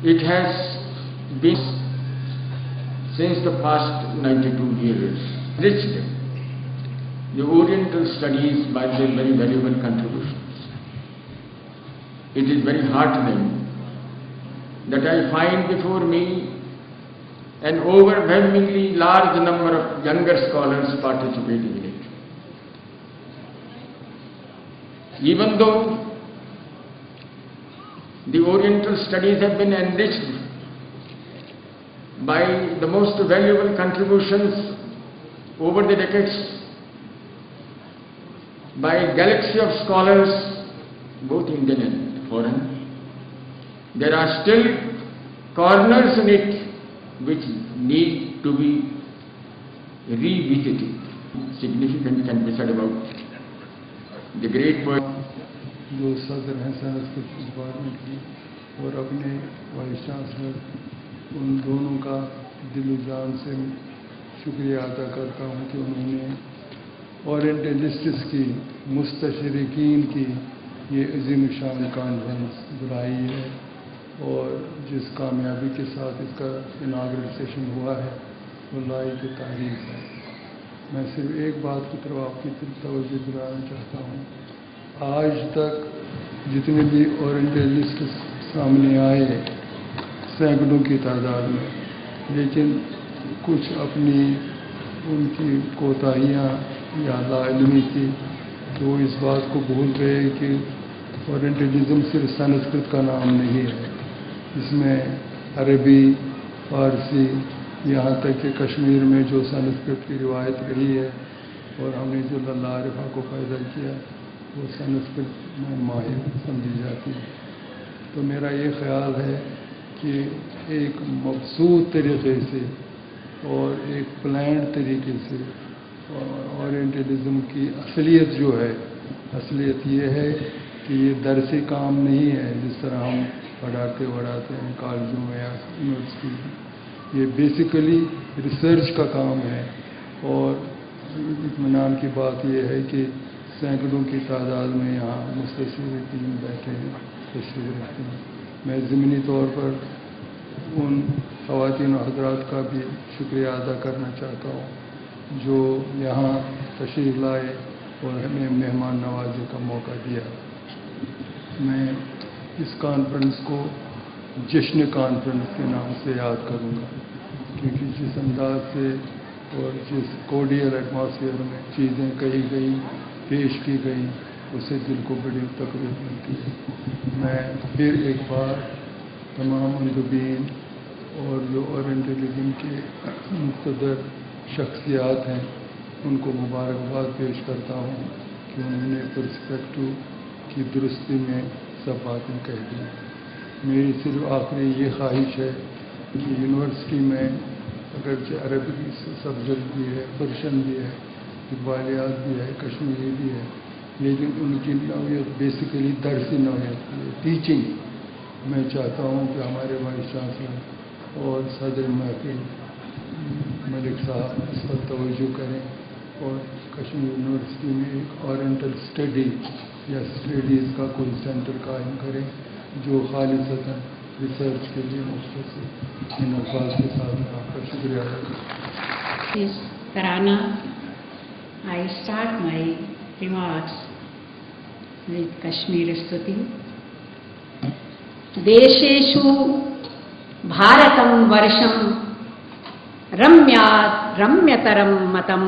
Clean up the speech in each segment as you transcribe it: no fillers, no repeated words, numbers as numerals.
It has been since the past 92 years enriched the Oriental studies by their very valuable contributions. It is very heartening that I find before me an overwhelmingly large number of younger scholars participating in it. Even though the Oriental studies have been enriched by the most valuable contributions over the decades by a galaxy of scholars, both Indian and foreign, there are still corners in it which need to be revisited. Significant can be said about the great poet जो सदर हैं Sanskrit department की और अपने vice chancellor, उन दोनों का दिल जान से शुक्रिया अदा करता हूँ कि उन्होंने ओरिएंटलिस्ट्स की मुस्तशरिकीन की ये अजीम शान कॉन्फ्रेंस बुलाई है और जिस कामयाबी के साथ इसका इनागुरल सेशन हुआ है वो लायक तारीफ है। मैं सिर्फ एक बात की तरफ आपकी तवज्जो दिलाना चाहता हूँ। आज तक जितने भी ओरिएंटलिस्ट सामने आए सैकड़ों की तादाद में, लेकिन कुछ अपनी उनकी कोताहियाँ या लाइल्मी थी कि वो इस बात को भूल गए कि ओरिएंटलिज्म सिर्फ संस्कृत का नाम नहीं है, इसमें अरबी, फारसी, यहाँ तक कि कश्मीर में जो संस्कृत की रिवायत रही है और हमने जो लल्ला आरिफा को पैदा किया वो संस्कृत में माहिर समझी जाती है। तो मेरा ये ख्याल है कि एक मबसूत तरीके से और एक प्लान्ड तरीके से ओरिएंटलिज्म की असलियत जो है, असलियत ये है कि ये दरसी काम नहीं है जिस तरह हम पढ़ाते हैं कॉलेजों में या यूनिवर्सिटी में। ये बेसिकली रिसर्च का काम है और इत्मीनान की बात ये है कि सैकड़ों की तादाद में यहाँ मुस्तशरिकीन बैठे हैं, तशरीफ रखते हैं। मैं ज़मीनी तौर पर उन ख़वातीन और हज़रात का भी शुक्रिया अदा करना चाहता हूँ जो यहाँ तशरीफ़ लाए और हमें मेहमान नवाजी का मौका दिया। मैं इस कॉन्फ्रेंस को जश्न कॉन्फ्रेंस के नाम से याद करूँगा क्योंकि जिस अंदाज से और जिस कोडियल एटमॉस्फेयर में चीज़ें कही गई, पेश की गई, उससे दिल को बड़ी तकलीफ मिलती है। मैं फिर एक बार तमाम मंदुबीन और जो ओरिएंटलिज्म के मुक़्तदर शख्सियात हैं उनको मुबारकबाद पेश करता हूँ कि उन्होंने पर्सपेक्टिव की दुरुस्ती में सब बातें कह दी। मेरी सिर्फ आखिरी ये ख्वाहिश है कि यूनिवर्सिटी में अगरचे अरबी सब्जेक्ट भी है, पर्शियन भी है, इकबालियात भी है, कश्मीरी भी है, लेकिन उनकी नौयत बेसिकली दरसी नौयत है, टीचिंग। मैं चाहता हूँ कि हमारे वाइस चांसलर और सदर महफिल मलिक साहब इस पर तवज्जो करें और कश्मीर यूनिवर्सिटी में एक ओरिएंटल स्टडी या स्टडीज़ का कोई सेंटर कायम करें जो खालिसतन रिसर्च के लिए मुख्तस है। इन अल्फाज के साथ मैं आपका शुक्रिया अदा कराना। I start my remarks with Kashmir Stuti. देशेषु भारतं वर्षं रम्यात् रम्यतरं मतं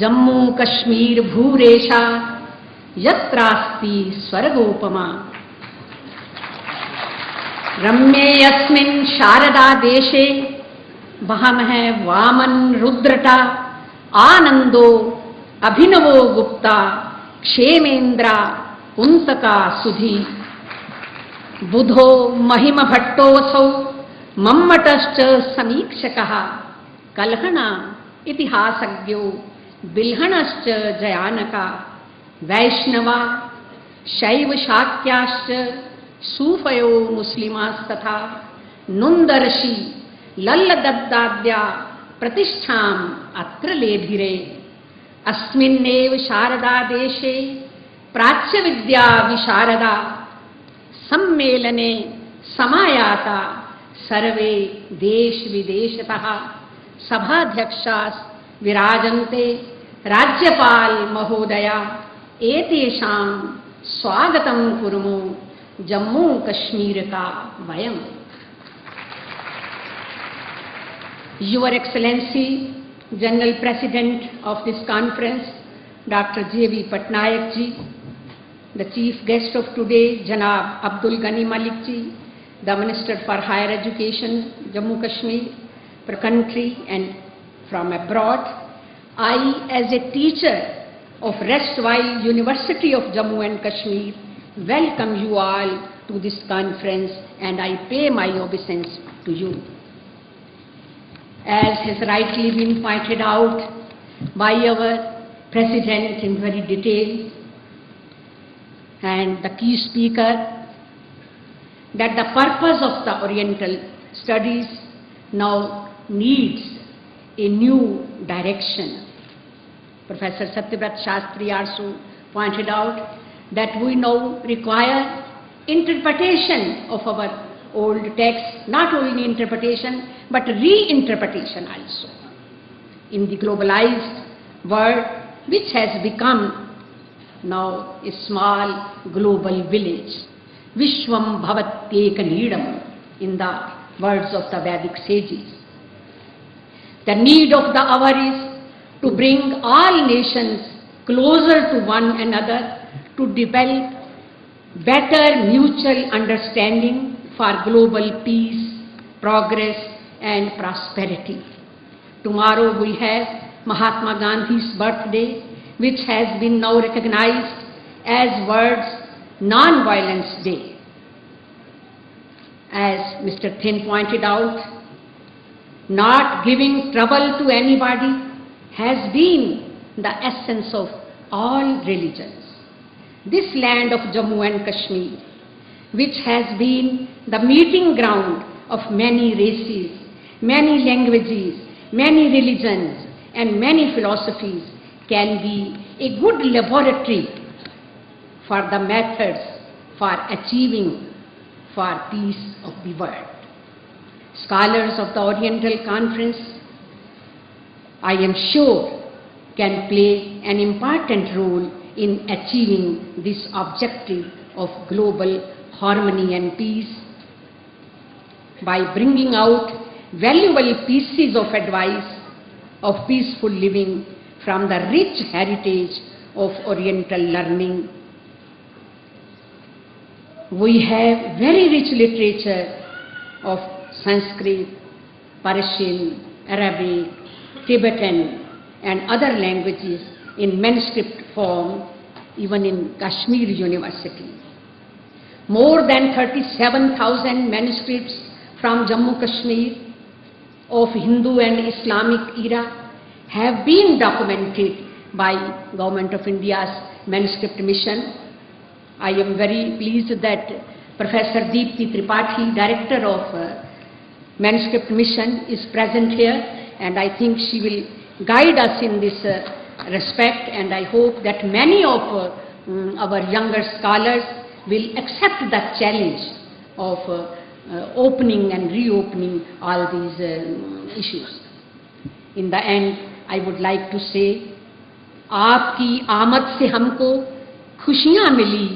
जम्मू कश्मीर भूरेशा यत्रास्ति स्वर्गोपमा रम्ये यस्मिन् शारदा देशे वहमः वामन रुद्रटा आनंदो अभिनवो गुप्ता क्षेमेन्द्रा कुंतका सुधी बुधो महिम भट्टोऽसौ मम्मटश्च समीक्षकः कलहणा इतिहासज्ञो बिल्हणश्च जयानका वैष्णवा शैव शाक्याश्च सूफयो मुस्लिमास्तथा नुन्दर्षि लल्लदब्दाद्या प्रतिष्ठाम् अत्र लेभिरे अस्मिन्नेव शारदा देशे प्राच्यविद्या विशारदा सम्मेलने समायाता सर्वे देश विदेशतः सभाध्यक्षास् विराजन्ते राज्यपाल महोदया एतेषां स्वागतं कुर्मो जम्मू कश्मीर का वयम्। Your Excellency, General President of this conference, Dr. J.V. Patnaik ji, the Chief Guest of today, Janab Abdul Ghani Malik ji, the Minister for Higher Education, Jammu Kashmir, for country and from abroad. I, as a teacher of Restwhile University of Jammu and Kashmir, welcome you all to this conference and I pay my obeisance to you. As has rightly been pointed out by our President in very detail and the key speaker, that the purpose of the Oriental Studies now needs a new direction. Professor Satyavrat Shastri also pointed out that we now require interpretation of our old texts, not only interpretation but reinterpretation also. In the globalized world, which has become now a small global village, Vishwam Bhavatyeka Needam, in the words of the Vedic sages. The need of the hour is to bring all nations closer to one another, to develop better mutual understanding for global peace, progress and prosperity. Tomorrow we have Mahatma Gandhi's birthday, which has been now recognized as World's Non-Violence Day. As Mr. Thin pointed out, not giving trouble to anybody has been the essence of all religions. This land of Jammu and Kashmir, which has been the meeting ground of many races, many languages, many religions and many philosophies, can be a good laboratory for the methods for achieving for peace of the world. Scholars of the Oriental Conference, I am sure, can play an important role in achieving this objective of global harmony and peace by bringing out valuable pieces of advice of peaceful living from the rich heritage of Oriental learning. We have very rich literature of Sanskrit, Persian, Arabic, Tibetan and other languages in manuscript form, even in Kashmir University. More than 37,000 manuscripts from Jammu Kashmir of Hindu and Islamic era have been documented by Government of India's Manuscript Mission. I am very pleased that Professor Deepti Tripathi, Director of Manuscript Mission, is present here, and I think she will guide us in this respect, and I hope that many of our younger scholars will accept the challenge of opening and reopening all these issues. In the end, I would like to say, आपकी आमद से हमको खुशियाँ मिली,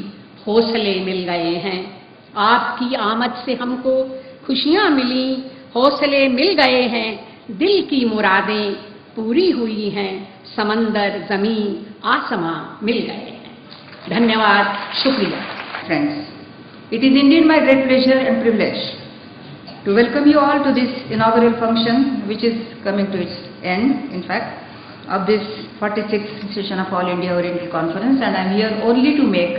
हौसले मिल गए हैं। आपकी आमद से हमको खुशियाँ मिली, हौसले मिल गए हैं, दिल की मुरादें पूरी हुई हैं, समंदर ज़मीन आसमां मिल गए हैं। धन्यवाद, शुक्रिया। Friends, it is indeed my great pleasure and privilege to welcome you all to this inaugural function, which is coming to its end, in fact, of this 46th session of All India Oriental Conference, and I am here only to make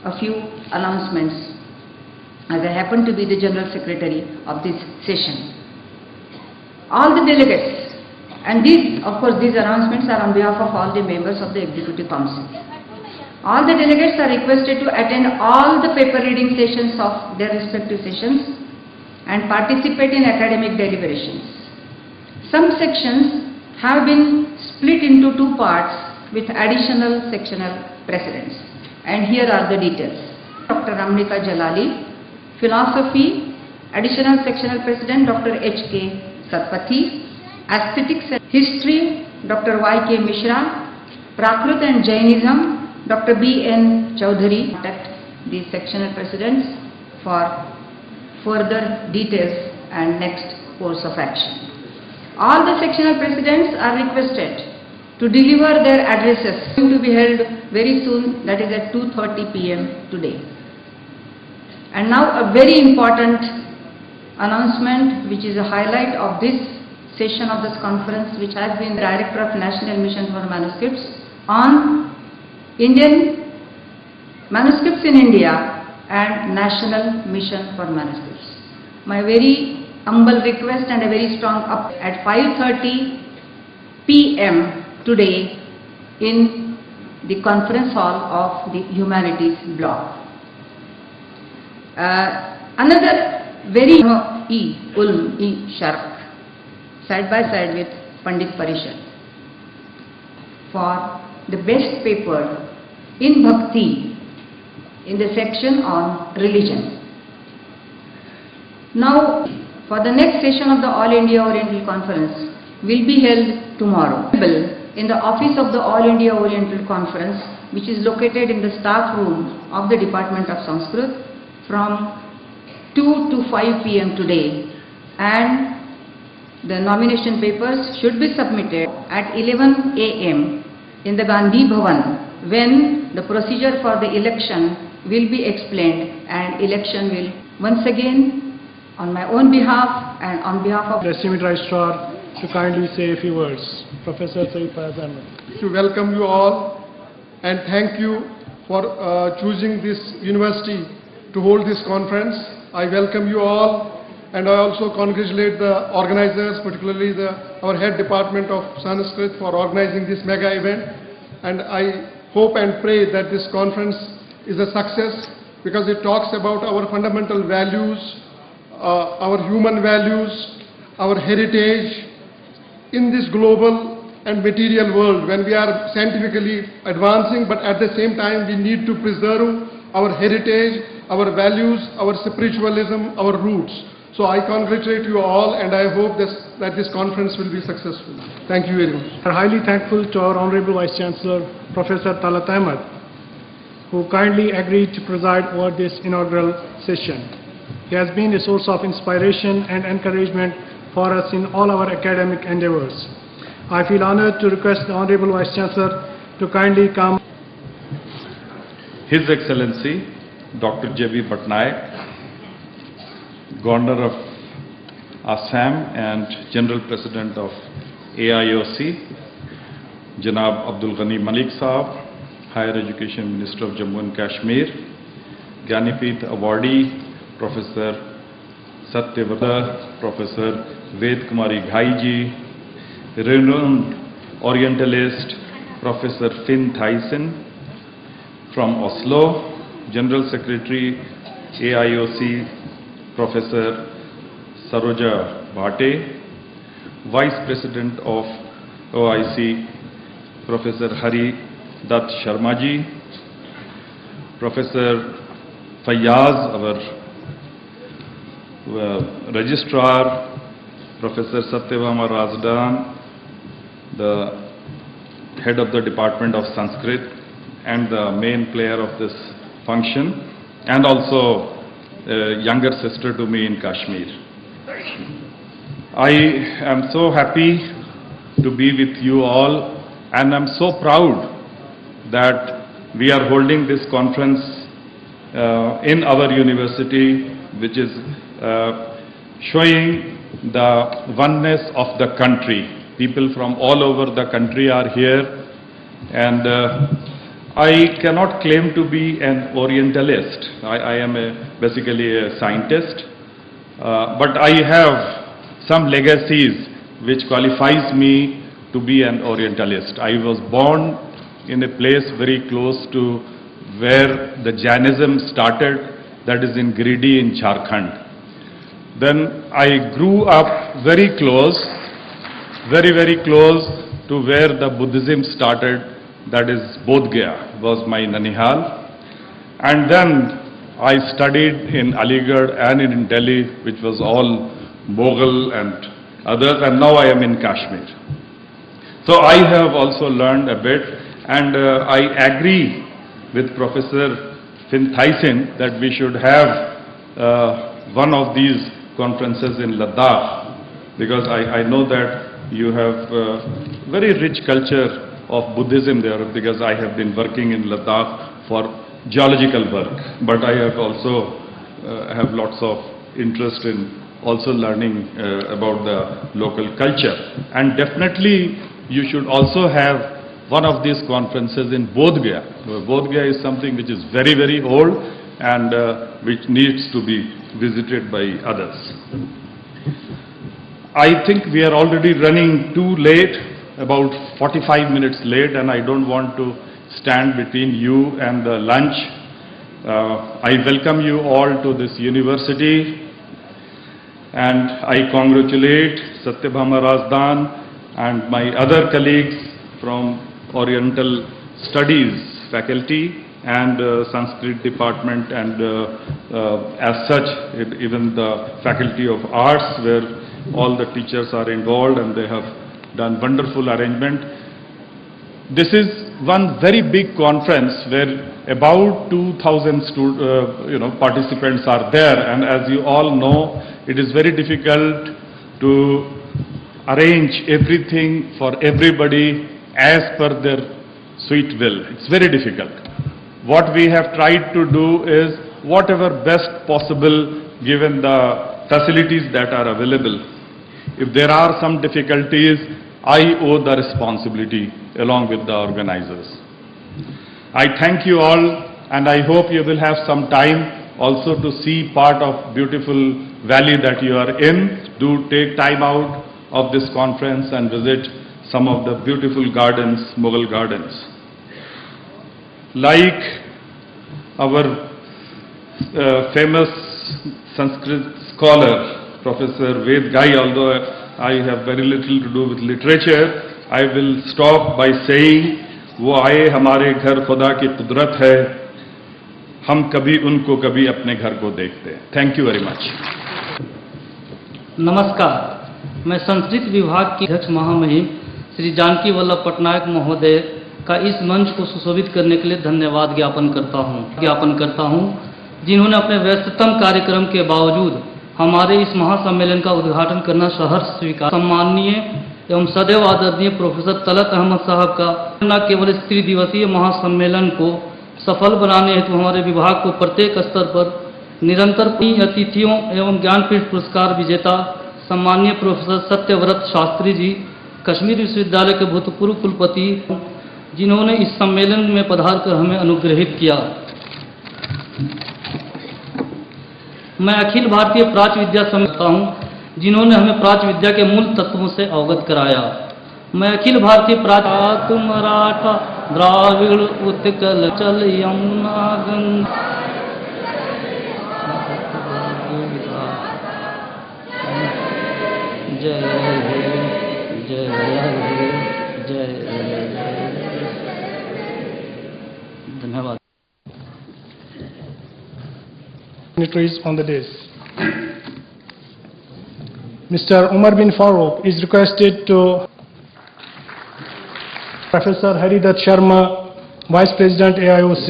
a few announcements, as I happen to be the General Secretary of this session. All the delegates, and these, of course, these announcements are on behalf of all the members of the Executive Council. All the delegates are requested to attend all the paper reading sessions of their respective sessions and participate in academic deliberations. Some sections have been split into two parts with additional sectional precedents, and here are the details. Dr. Ramnika Jalali, Philosophy, Additional Sectional President Dr. H.K. Satpathy. Aesthetics and History, Dr. Y.K. Mishra. Prakrit and Jainism, Dr. B.N. Chaudhary. Contact the sectional presidents for further details and next course of action. All the sectional presidents are requested to deliver their addresses, going to be held very soon, that is at 2:30 p.m. today. And now a very important announcement, which is a highlight of this session of this conference, which has been Director of National Mission for Manuscripts on Indian manuscripts in India and National Mission for Manuscripts. My very humble request and a very strong up at 5:30 p.m. today in the conference hall of the Humanities block. Another very Shark, side by side with Pandit Parishad, for the best paper in Bhakti in the section on religion. Now, for the next session of the All India Oriental Conference will be held tomorrow in the office of the All India Oriental Conference, which is located in the staff room of the Department of Sanskrit from 2 to 5 p.m. today, and the nomination papers should be submitted at 11 a.m. in the Gandhi Bhavan, when the procedure for the election will be explained, and election will once again, on my own behalf and on behalf of the esteemed Registrar, to kindly say a few words. Professor Sayyid Faiz Ahmed. To welcome you all and thank you for choosing this university to hold this conference. I welcome you all, and I also congratulate the organizers, particularly our head department of Sanskrit, for organizing this mega event. And I hope and pray that this conference is a success, because it talks about our fundamental values, our human values, our heritage in this global and material world, when we are scientifically advancing, but at the same time we need to preserve our heritage, our values, our spiritualism, our roots. So I congratulate you all, and I hope that this conference will be successful. Thank you very much. We are highly thankful to our Honorable Vice Chancellor, Professor Talat Ahmed, who kindly agreed to preside over this inaugural session. He has been a source of inspiration and encouragement for us in all our academic endeavors. I feel honored to request the Honorable Vice Chancellor to kindly come. His Excellency Dr. J.B. Patnaik, Governor of Assam and General President of AIOC, Janab Abdul Ghani Malik Saab, Higher Education Minister of Jammu and Kashmir, Gyanipith Awardee Professor Satyavada, Professor Ved Kumari Ghai ji, renowned Orientalist Professor Finn Thyssen from Oslo, General Secretary AIOC Professor Saroja Bhate, Vice President of OIC Professor Hari Dutt Sharma ji, Professor Fayyaz, our Registrar, Professor Satyabhama Razdan, the head of the Department of Sanskrit and the main player of this function, and also a younger sister to me in Kashmir. I am so happy to be with you all, and I'm so proud that we are holding this conference in our university, which is showing the oneness of the country. People from all over the country are here, and I cannot claim to be an Orientalist. I am basically a scientist, but I have some legacies which qualifies me to be an Orientalist. I was born in a place very close to where the Jainism started, that is in Giridih in Jharkhand. Then I grew up very close, very close to where the Buddhism started, that is Bodh Gaya, was my Nanihal. And then I studied in Aligarh and in Delhi, which was all Mughal and others, and now I am in Kashmir. So I have also learned a bit, and I agree with Professor Finn Thyssen that we should have one of these conferences in Ladakh, because I know that you have very rich culture of Buddhism there, because I have been working in Ladakh for geological work, but I have also have lots of interest in also learning about the local culture. And definitely you should also have one of these conferences in Bodh Gaya. Bodh Gaya is something which is very, very old and which needs to be visited by others. I think we are already running too late, about 45 minutes late, and I don't want to stand between you and the lunch. I welcome you all to this university, and I congratulate Satyabhama Razdan and my other colleagues from Oriental Studies faculty and Sanskrit department, and as such even the Faculty of Arts, where all the teachers are involved and they have done wonderful arrangement. This is one very big conference where about 2,000 participants are there, and as you all know, it is very difficult to arrange everything for everybody as per their sweet will. It's very difficult. What we have tried to do is whatever best possible given the facilities that are available. If there are some difficulties, I owe the responsibility along with the organizers. I thank you all, and I hope you will have some time also to see part of beautiful valley that you are in. Do take time out of this conference and visit some of the beautiful gardens, Mughal gardens. Like our famous Sanskrit scholar, Professor Ved Ghai, although I have very little to do with literature, I will stop by saying, वो आए हमारे घर खुदा की कुदरत है, हम कभी उनको कभी अपने घर को देखते हैं. Thank you very much. नमस्कार, मैं संस्कृत विभाग की अध्यक्ष महामहिम श्री जानकी वल्लभ पटनायक महोदय का इस मंच को सुशोभित करने के लिए धन्यवाद ज्ञापन करता हूं, जिन्होंने अपने व्यस्ततम कार्यक्रम के बावजूद हमारे इस महासम्मेलन का उद्घाटन करना सहर्ष स्वीकार. सम्माननीय एवं सदैव आदरणीय प्रोफेसर तलत अहमद साहब का न केवल इस त्रिदिवसीय महासम्मेलन को सफल बनाने हेतु हमारे विभाग को प्रत्येक स्तर पर निरंतर अतिथियों एवं ज्ञानपीठ पुरस्कार विजेता सम्माननीय प्रोफेसर सत्यव्रत शास्त्री जी, कश्मीर विश्वविद्यालय के भूतपूर्व कुलपति, जिन्होंने इस सम्मेलन में पधारकर हमें अनुग्रहित किया. मैं अखिल भारतीय प्राच्य विद्या समिति हूँ, जिन्होंने हमें प्राच्य विद्या के मूल तत्वों से अवगत कराया. मैं अखिल भारतीय प्राच्य मराठा द्राविड़ उत्कल चल यमुना गंगा जय जय जय धन्यवाद. Dignitaries on the dais. Mr. Umar bin Farooq is requested to Professor Haridat Sharma, Vice President AIOC.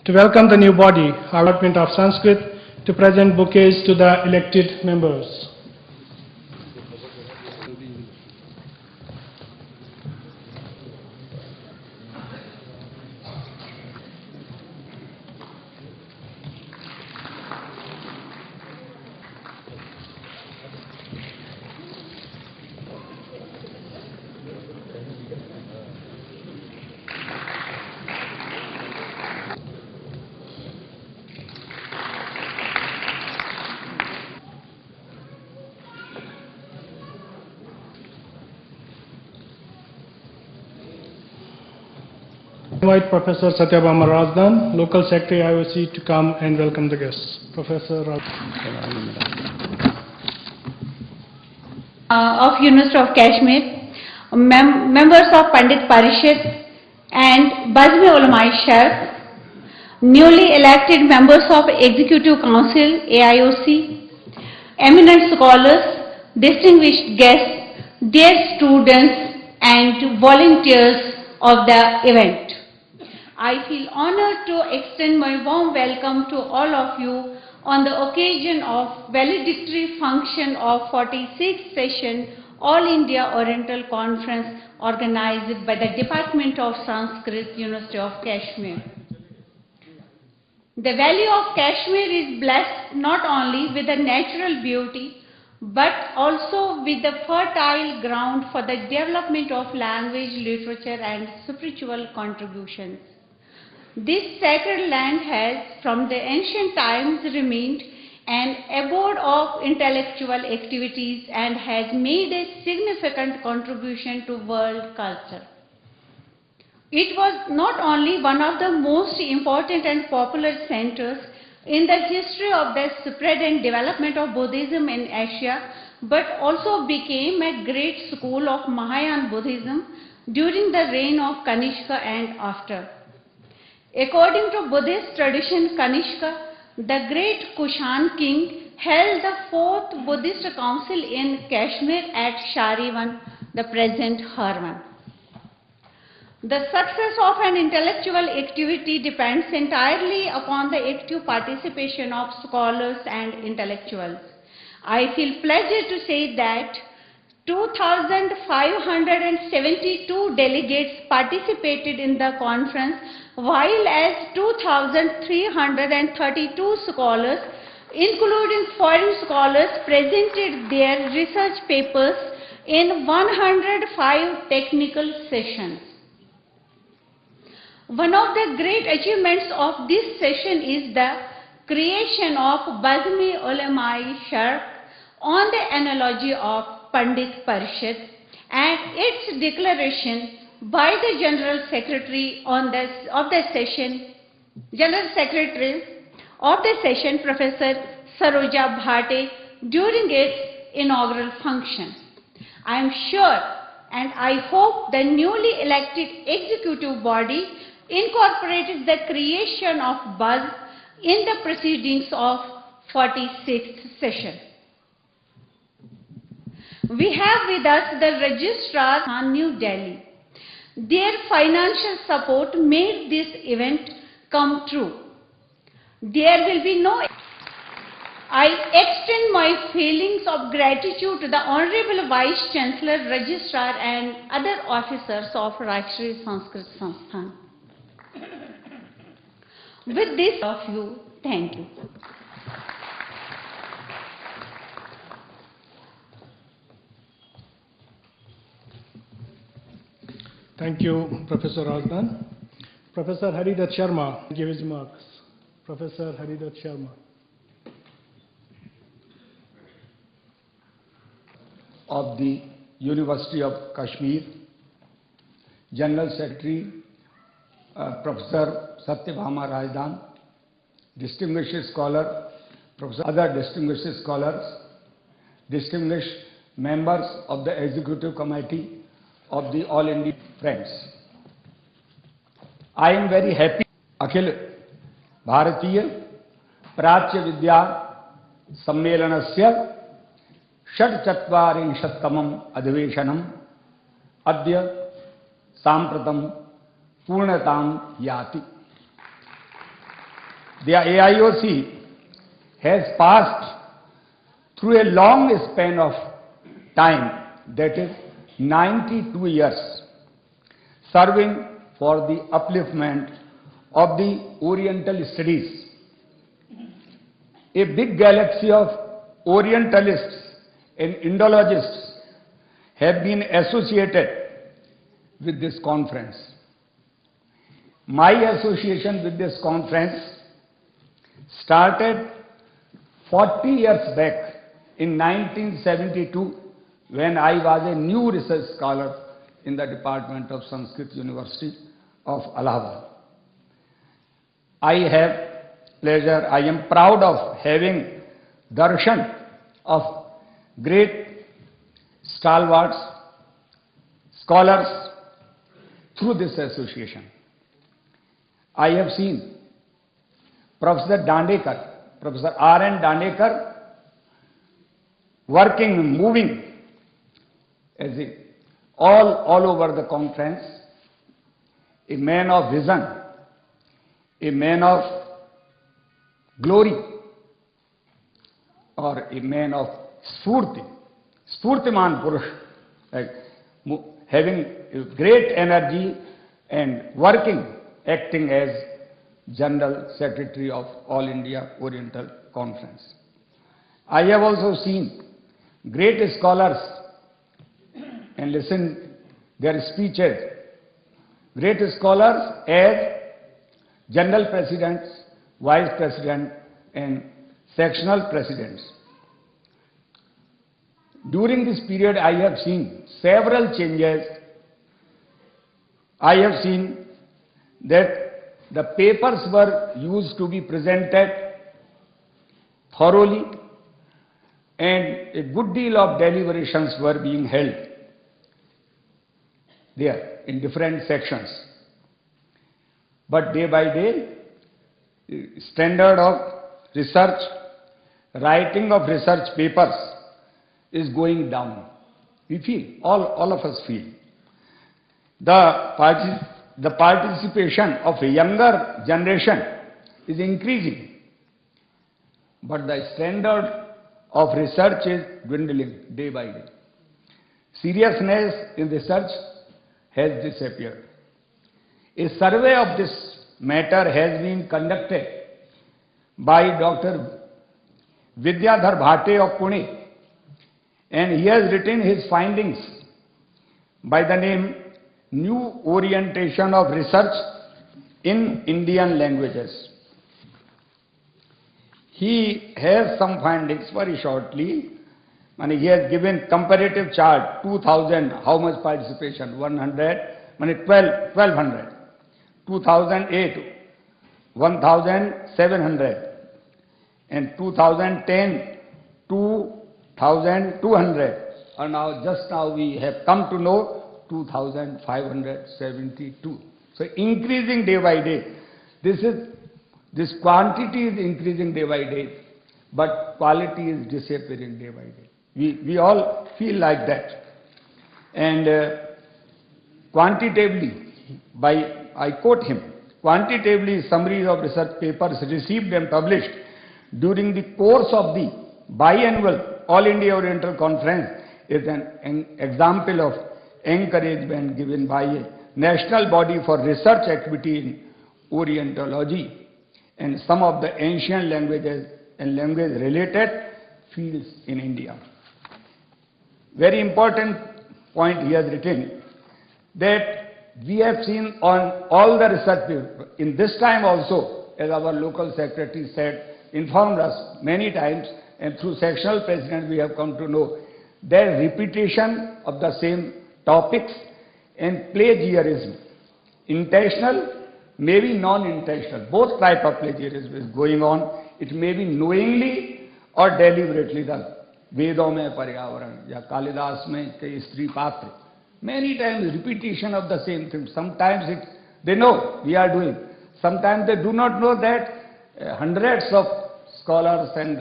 To welcome the new body, our Department of Sanskrit, to present bouquets to the elected members. Invite Professor Satyabhama Razdan, Local Secretary IOC, to come and welcome the guests. Professor Razdan. of University of Kashmir, members of Pandit Parishad and Bazmi Ulama Sharq, newly elected members of Executive Council AIOC, eminent scholars, distinguished guests, dear students and volunteers of the event. I feel honored to extend my warm welcome to all of you on the occasion of valedictory function of 46th session All India Oriental Conference organized by the Department of Sanskrit, University of Kashmir. The valley of Kashmir is blessed not only with the natural beauty but also with the fertile ground for the development of language, literature and spiritual contributions. This sacred land has from the ancient times remained an abode of intellectual activities and has made a significant contribution to world culture. It was not only one of the most important and popular centers in the history of the spread and development of Buddhism in Asia, but also became a great school of Mahayana Buddhism during the reign of Kanishka and after. According to Buddhist tradition, Kanishka, the great Kushan king, held the fourth Buddhist council in Kashmir at Sharivan, the present Harwan. The success of an intellectual activity depends entirely upon the active participation of scholars and intellectuals. I feel pleasure to say that 2,572 delegates participated in the conference, while as 2,332 scholars, including foreign scholars, presented their research papers in 105 technical sessions. One of the great achievements of this session is the creation of Bazmi Ulama Sharq on the analogy of Pandit Parishad and its declaration by the General Secretary of the session, Professor Saroja Bhate, during its inaugural function. I am sure and I hope the newly elected executive body incorporated the creation of Buzz in the proceedings of 46th session. We have with us the Registrar in New Delhi. Their financial support made this event come true. There will be no... I extend my feelings of gratitude to the Honorable Vice Chancellor, Registrar and other officers of Rashtriya Sanskrit Sansthan. With this of you, thank you. Thank you, Professor Razdan. Professor Haridat Sharma, give his remarks. Professor Haridat Sharma. Of the University of Kashmir, General Secretary Professor Satyabhama Razdan, distinguished scholar, Professor, other distinguished scholars, distinguished members of the Executive Committee of the All India Friends. I am very happy Akhil Bharatiya Prachya Vidya Sammelanasya षट्चत्वारिंशत्तमम् अधिवेशनम् अद्य साम्प्रतं पूर्णतां याति. The AIOC has passed through a long span of time, that is 92 years, serving for the upliftment of the Oriental studies. A big galaxy of Orientalists and Indologists have been associated with this conference. My association with this conference started 40 years back in 1972 when I was a new research scholar in the Department of Sanskrit, University of Allahabad. I am proud of having darshan of great stalwarts, scholars through this association. I have seen Professor Dandekar, Professor R.N. Dandekar working, moving as all over the conference, a man of vision, a man of glory, or a man of Spurti, Spurtiman Purush, like having great energy and working, acting as General Secretary of All India Oriental Conference. I have also seen great scholars and listened their speeches, great scholars as General Presidents, Vice President and Sectional Presidents. During this period, I have seen several changes. I have seen that the papers were used to be presented thoroughly and a good deal of deliberations were being held there in different sections. But day by day, standard of research, writing of research papers is going down. We feel, all of us feel. The participation of a younger generation is increasing, but the standard of research is dwindling day by day. Seriousness in research has disappeared. A survey of this matter has been conducted by Dr. Vidyadhar Bhate of Pune, and he has written his findings by the name New Orientation of Research in Indian Languages. He has some findings very shortly, and he has given comparative chart, 2000, how much participation, 100, 1200, 2008, 1700, and 2010, 2200, and just now we have come to know 2572. So increasing day by day. This quantity is increasing day by day, but quality is disappearing day by day. We all feel like that. And quantitatively, I quote him, quantitatively summaries of research papers received and published during the course of the biannual All India Oriental Conference is an example of encouragement given by a national body for research activity in Orientology and some of the ancient languages and language-related fields in India. Very important point he has written, that we have seen on all the research papers, in this time also, as our local secretary said, informed us many times, and through sectional president we have come to know, there repetition of the same topics and plagiarism, intentional, maybe non-intentional, both type of plagiarism is going on. It may be knowingly or deliberately. The Vedon mein Paryavaran, ya Kalidas mein kei Stri Patra. Many times repetition of the same thing. Sometimes they know we are doing. Sometimes they do not know that hundreds of scholars and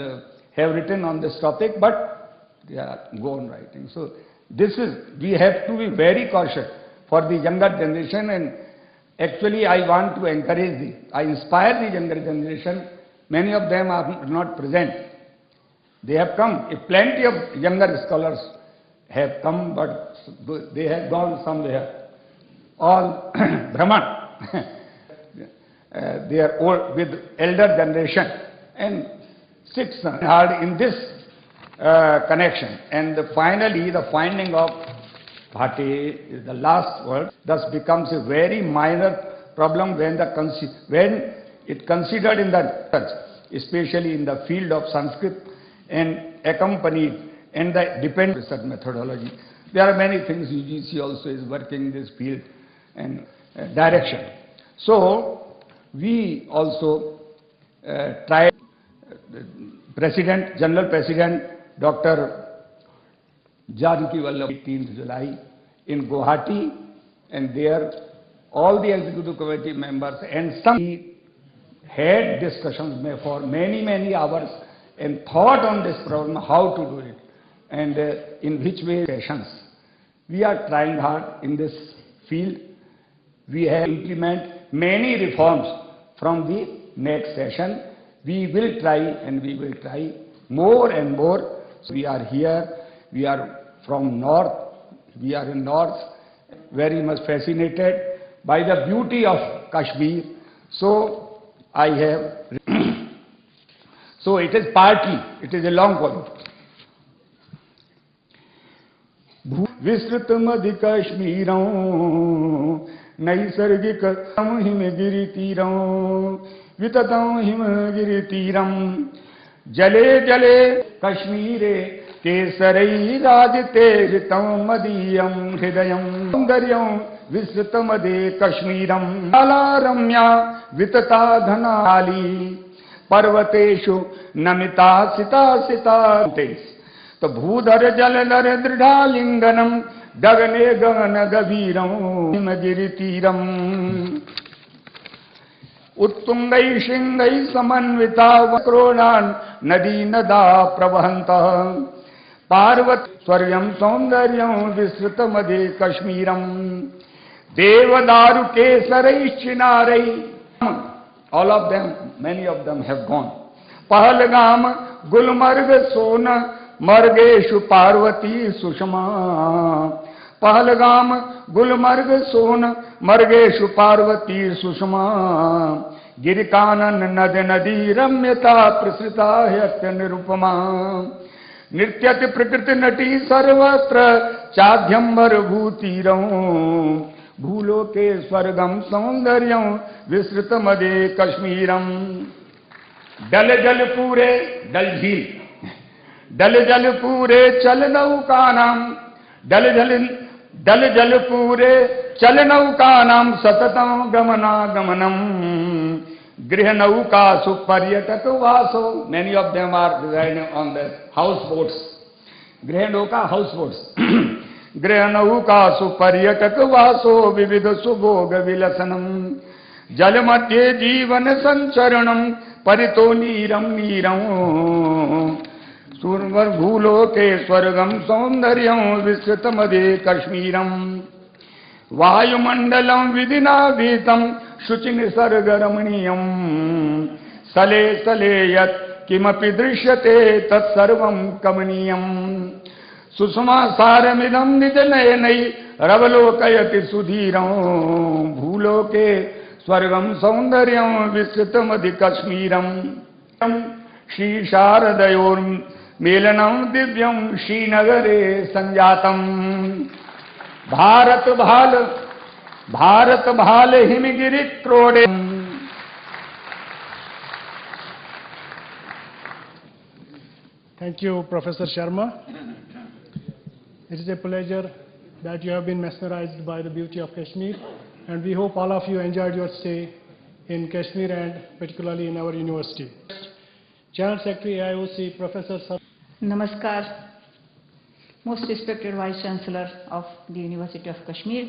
have written on this topic, but they are go on writing. So we have to be very cautious for the younger generation, and actually I want to encourage I inspire the younger generation. Many of them are not present. They have come, plenty of younger scholars have come, but they have gone somewhere. All Brahman, they are old with elder generation, and six hard in this connection. And finally, the finding of Bhate is the last word, thus becomes a very minor problem when it considered in the research, especially in the field of Sanskrit and accompanied and the dependent research methodology. There are many things UGC also is working in this field and direction. So we also tried, General President, Dr. Janki Vallabh, 18th July in Guwahati, and there all the executive committee members and some had discussions for many hours and thought on this problem, how to do it and in which way sessions. We are trying hard in this field. We have implement many reforms from the next session. We will try and we will try more and more. So we are here, we are from north, we are in north, very much fascinated by the beauty of Kashmir. So I have, so it is partly, it is a long poem. विस्तृतमधि कश्मीरं नैसर्गिक हिमगिरि तीरं विततं हिमगिरि तीरं जले जले कश्मीरे केसरैराजते ऋतं मदीयं हृदयं सौन्दर्यं विस्तृतमधि कश्मीरं बालारम्या वितता घनाली पर्वतेषु नमिता सिता सिता तो भूधर जलधर दृढ़ालिंगनम गगने गगन गभीरम हिमगिरि तीरम उत्तुंगै श्रृंगै समन्विता वक्रोणान नदी नदा प्रवहन्तः Parvati स्वर्यं सौंदर्यं विस्तृतमधि कश्मीरम देवदारु केसरैश्चिनारै all of them, many of them have gone. Pahalgam Gulmarg सोन मर्गेशु पार्वती सुषमा पहलगाम गुलमर्ग सोन मर्गेशु पार्वती सुषमा गिरिकानन नद नदी रम्यता प्रसृता है निरुपमा नृत्यति प्रकृति नटी सर्वत्र चाध्यंबर भूतीरं भूलोके स्वर्गम सौंदर्यं विस्तृतमधि कश्मीरम डल जल पूरे डल झील डल जल पूरे चल नौकानाम डल जल पूरे चल नौकानाम सततं गमनागमनम गृह नौकासु पर्यटक वासो many of them are residing on the house boats गृह नौका हाउस बोट्स गृह नौकासु पर्यटक वासो विविध सुभोग विलसनम जल मध्ये जीवन संचरणम परितो नीरम नीरं सुरवर भूलोके स्वर्गम सौंदर्यं विस्तृतमधि कश्मीरम वायुमंडलम विधिनाभीतं शुचि निसर्ग रमणीयं सले सले यत् किमपि दृश्यते तत्सर्वं कमनीयं सुषमा सारमिदं निज नयनै रवलोकयति सुधीरं भूलोके स्वर्गं सौंदर्यं विस्तृतमधि कश्मीरम श्री शारदयोर् मेलनं दिव्यं श्रीनगरे संजातम भारत भाल Himgiri त्रोडे. Thank you, Professor Sharma. It is a pleasure that you have been mesmerized by the beauty of Kashmir, and we hope all of you enjoyed your stay in Kashmir and particularly in our university. General Secretary AIOC, Professor Sir. Namaskar, most respected Vice Chancellor of the University of Kashmir,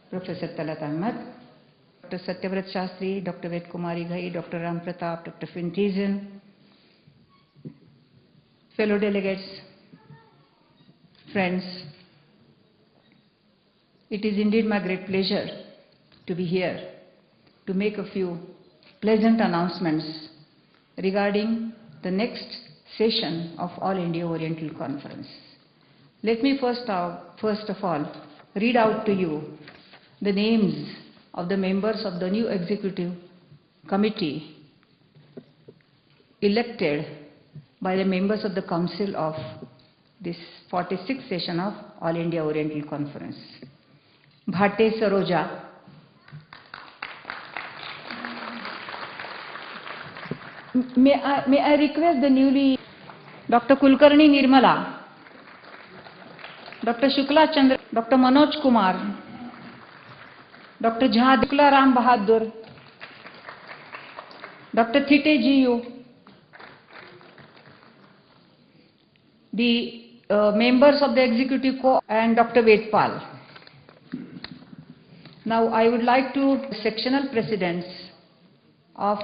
Professor Talat Ahmed, Dr. Satyavrat Shastri, Dr. Ved Kumari Ghai, Dr. Ram Pratap, Dr. Finn Thiessen, fellow delegates, friends, it is indeed my great pleasure to be here to make a few pleasant announcements regarding the next session of All India Oriental Conference. Let me first of all read out to you the names of the members of the new executive committee elected by the members of the council of this 46th session of All India Oriental Conference. Bhate Saroja, may I request the newly Dr. Kulkarni Nirmala, Dr. Shukla Chandra, Dr. Manoj Kumar, Dr. Jha Dikla Ram Bahadur, Dr. Thite Jiyu, the members of the Executive Co and Dr. Vedpal. Now I would like to sectional presidents of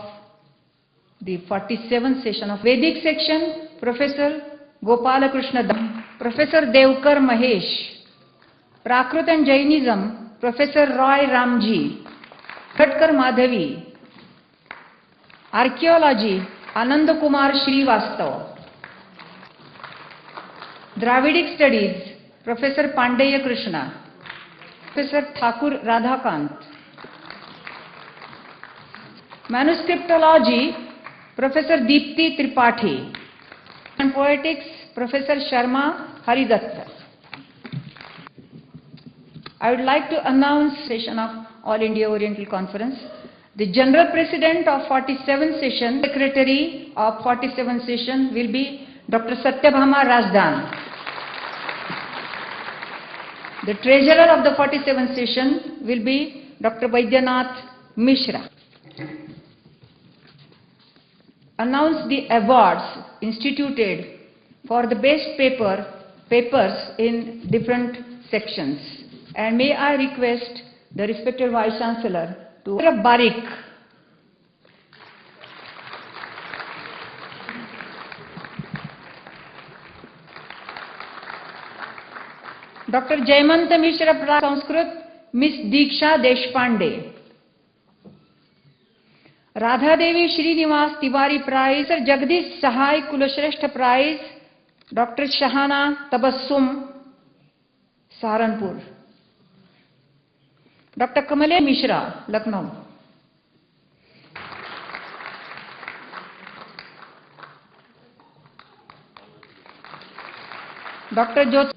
the 47th session of Vedic section, Professor Gopalakrishna Dam, Professor Devkar Mahesh, Prakrit and Jainism, Professor Roy Ramji, Khatkar Madhavi, Archaeology, Anand Kumar Srivastav, Dravidic Studies, Professor Pandeya Krishna, Professor Thakur Radhakant, Manuscriptology, Professor Deepti Tripathi, and Poetics, Professor Sharma Haridatta. I would like to announce session of All India Oriental Conference. The General President of 47th session, Secretary of 47th session will be Dr. Satyabhama Razdan. The Treasurer of the 47th session will be Dr. Vaidyanath Mishra. Announce the awards instituted for the best papers in different sections. And may I request the respected Vice Chancellor to Barik. Dr. Jaymanta Mishra Prize Sanskrit, Miss Diksha Deshpande. Radha Devi Srinivas Tiwari Prize, Sir Jagdish Sahai Kulashreshtha Prize, Dr. Shahana Tabassum, Saharanpur. Dr. Kamale Mishra, Lucknow. Dr. Jyoti,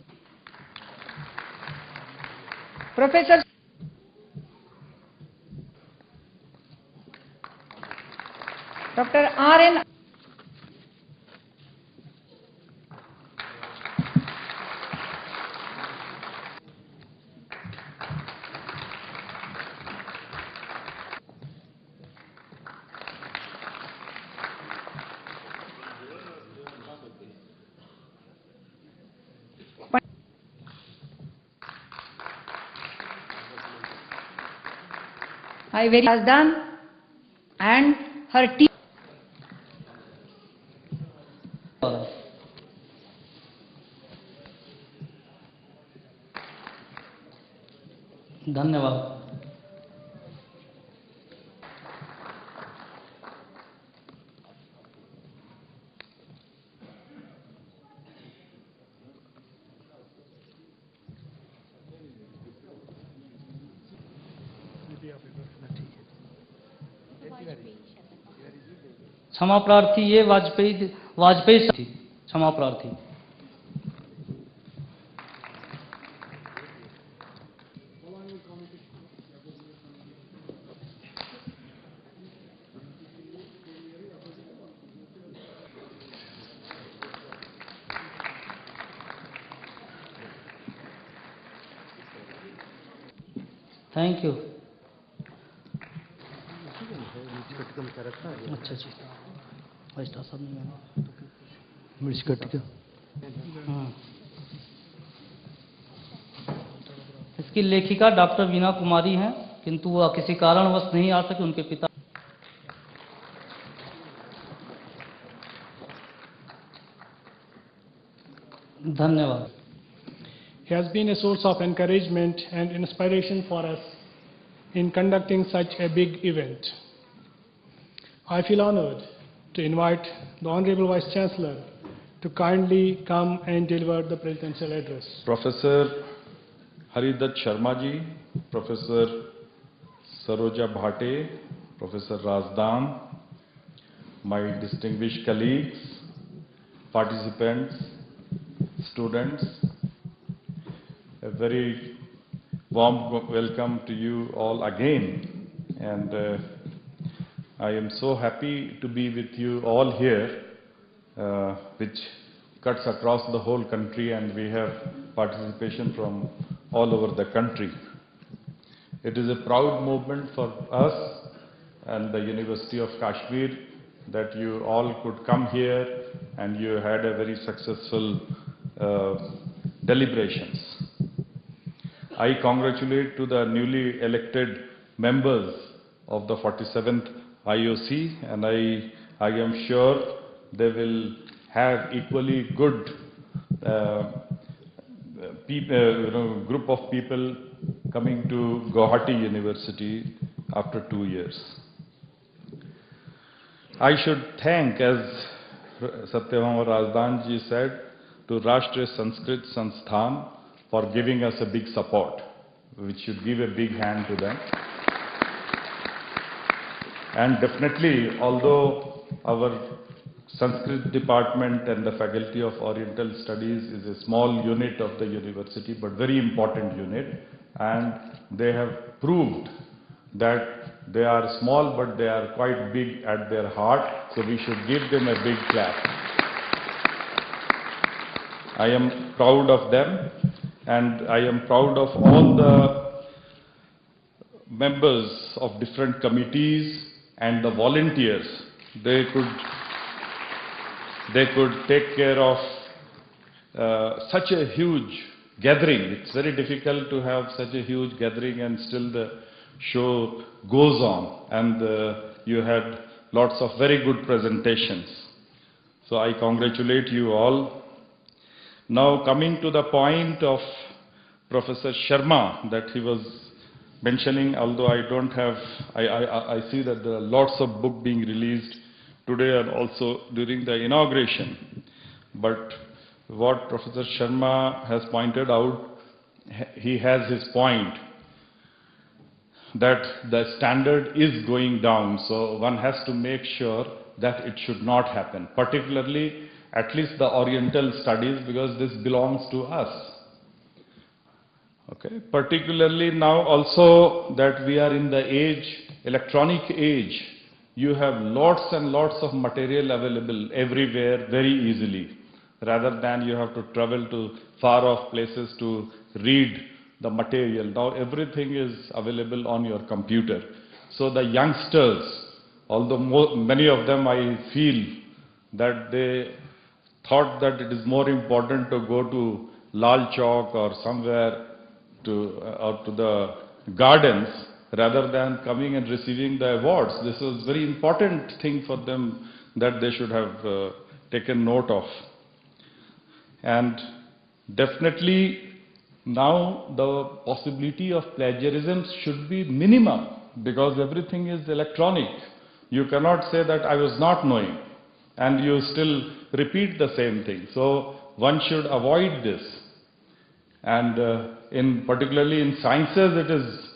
Professor Dr. R.N. I very has done and her team. धन्यवाद। क्षमा प्रार्थी ये वाजपेयी थी। क्षमा प्रार्थी। Thank you. अच्छा जी, साहब मिर्च कट इसकी लेखिका डॉक्टर वीना कुमारी हैं, किंतु वह किसी कारणवश नहीं आ सके। उनके पिता धन्यवाद। He has been a source of encouragement and inspiration for us in conducting such a big event. I feel honored to invite the Honorable Vice Chancellor to kindly come and deliver the presidential address. Professor Haridat Sharma ji, Professor Saroja Bhate, Professor Razdan, my distinguished colleagues, participants, students, a very warm welcome to you all again, and I am so happy to be with you all here, which cuts across the whole country, and we have participation from all over the country. It is a proud movement for us and the University of Kashmir that you all could come here and you had a very successful deliberations. I congratulate to the newly elected members of the 47th IOC, and I am sure they will have equally good group of people coming to Guwahati University after 2 years. I should thank, as Satyabhama Razdan ji said, to Rashtriya Sanskrit Sansthan for giving us a big support. We should give a big hand to them. And definitely, although our Sanskrit department and the Faculty of Oriental Studies is a small unit of the university, but very important unit, and they have proved that they are small, but they are quite big at their heart, so we should give them a big clap. I am proud of them, and I am proud of all the members of different committees and the volunteers. They could take care of such a huge gathering. It's very difficult to have such a huge gathering and still the show goes on, and you had lots of very good presentations. So I congratulate you all. Now coming to the point of Professor Sharma that he was mentioning, although I don't have, I see that there are lots of books being released today and also during the inauguration. But what Professor Sharma has pointed out, he has his point that the standard is going down. So one has to make sure that it should not happen, particularly at least the Oriental studies, because this belongs to us. Okay. Particularly now also that we are in the age, electronic age, you have lots and lots of material available everywhere very easily, rather than you have to travel to far off places to read the material. Now everything is available on your computer. So the youngsters, although many of them I feel that they thought that it is more important to go to Lal Chowk or somewhere to the gardens rather than coming and receiving the awards. This was a very important thing for them that they should have taken note of. And definitely now the possibility of plagiarism should be minimum, because everything is electronic. You cannot say that I was not knowing and you still repeat the same thing. So one should avoid this. And particularly in sciences, it is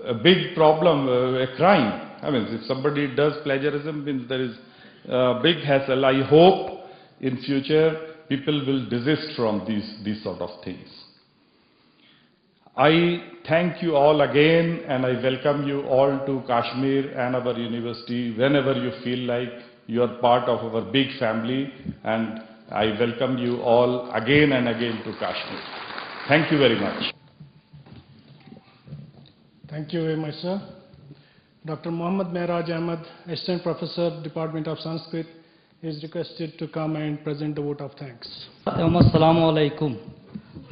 a big problem, a crime. I mean, if somebody does plagiarism, means there is a big hassle. I hope in future people will desist from these sort of things. I thank you all again, and I welcome you all to Kashmir and our university whenever you feel like you are part of our big family, and I welcome you all again and again to Kashmir. Thank you very much. Thank you very much, sir. Dr. Mohammad Mehraj Ahmed, Assistant Professor, Department of Sanskrit, is requested to come and present the vote of thanks. अस्सलामु अलैकुम।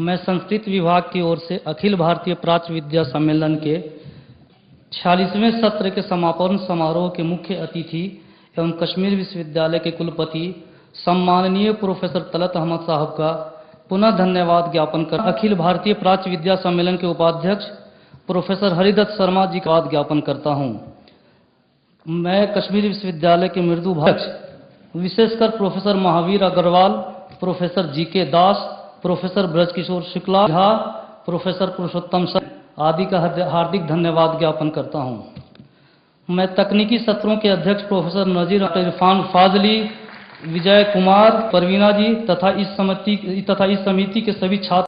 मैं संस्कृत विभाग की ओर से अखिल भारतीय प्राच्य विद्या सम्मेलन के 46वें सत्र के समापन समारोह के मुख्य अतिथि एवं कश्मीर विश्वविद्यालय के कुलपति सम्माननीय प्रोफेसर तलत अहमद साहब का पुनः धन्यवाद ज्ञापन कर अखिल भारतीय प्राच्य विद्या सम्मेलन के उपाध्यक्ष प्रोफेसर हरिदत्त शर्मा जी का धन्यवाद ज्ञापन करता हूं। मैं कश्मीर विश्वविद्यालय के मृदु भाषा विशेषकर professor Mahavir Agrawal, professor G K. Das, professor Brajkishore Shukla Jha, professor Purushottam sir आदि का हार्दिक धन्यवाद ज्ञापन करता हूं। मैं तकनीकी सत्रों के अध्यक्ष प्रोफेसर नजीर इरफान फाजली, विजय कुमार, परवीना जी तथा इस समिति के सभी छात्र